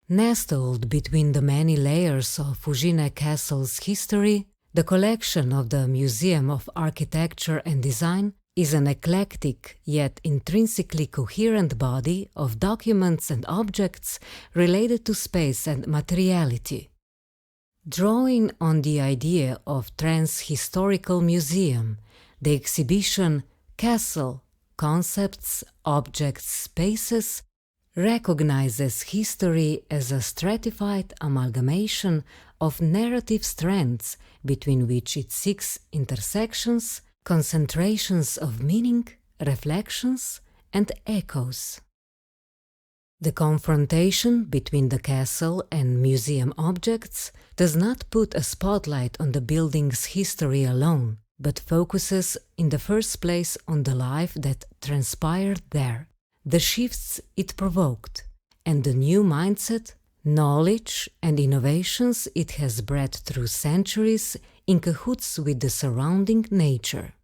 Nestled between the many layers of Fužine Castle's history, the collection of the Museum of Architecture and Design is an eclectic yet intrinsically coherent body of documents and objects related to space and materiality. Drawing on the idea of trans-historical museum, the exhibition Castle, Concepts, Objects, Spaces recognizes history as a stratified amalgamation of narrative strands between which it seeks intersections, concentrations of meaning, reflections, and echoes. The confrontation between the castle and museum objects does not put a spotlight on the building's history alone, but focuses in the first place on the life that transpired there, the shifts it provoked, and the new mindset, knowledge, and innovations it has bred through centuries in cahoots with the surrounding nature.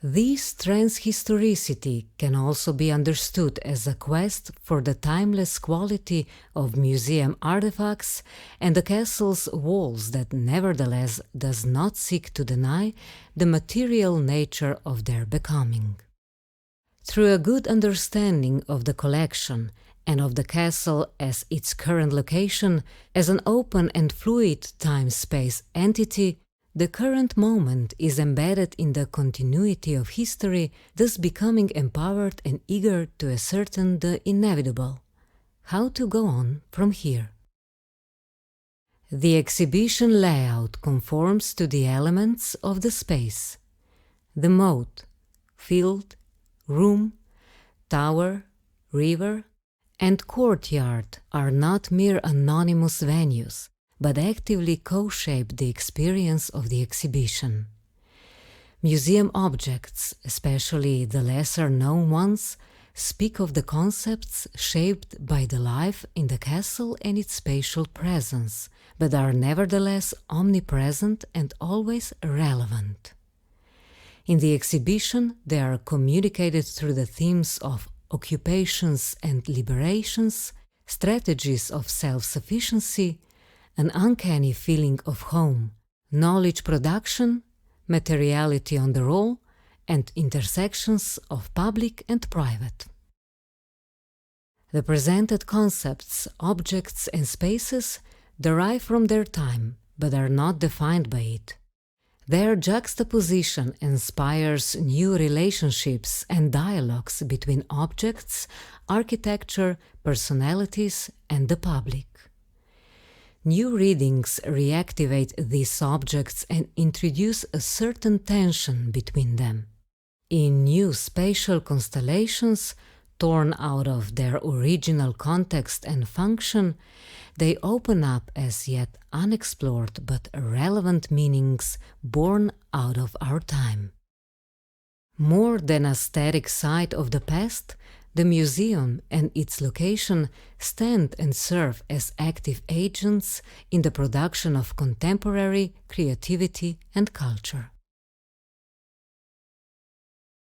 This transhistoricity can also be understood as a quest for the timeless quality of museum artifacts and the castle's walls that nevertheless does not seek to deny the material nature of their becoming. Through a good understanding of the collection and of the castle as its current location, as an open and fluid time-space entity, the current moment is embedded in the continuity of history, thus becoming empowered and eager to ascertain the inevitable. How to go on from here? The exhibition layout conforms to the elements of the space. The moat, field, room, tower, river, and courtyard are not mere anonymous venues, but actively co-shape the experience of the exhibition. Museum objects, especially the lesser-known ones, speak of the concepts shaped by the life in the castle and its spatial presence, but are nevertheless omnipresent and always relevant. In the exhibition, they are communicated through the themes of occupations and liberations, strategies of self-sufficiency, an uncanny feeling of home, knowledge production, materiality on the roll, and intersections of public and private. The presented concepts, objects, and spaces derive from their time, but are not defined by it. Their juxtaposition inspires new relationships and dialogues between objects, architecture, personalities, and the public. New readings reactivate these objects and introduce a certain tension between them. In new spatial constellations, torn out of their original context and function, they open up as yet unexplored but relevant meanings born out of our time. More than a static site of the past, the museum and its location stand and serve as active agents in the production of contemporary creativity and culture.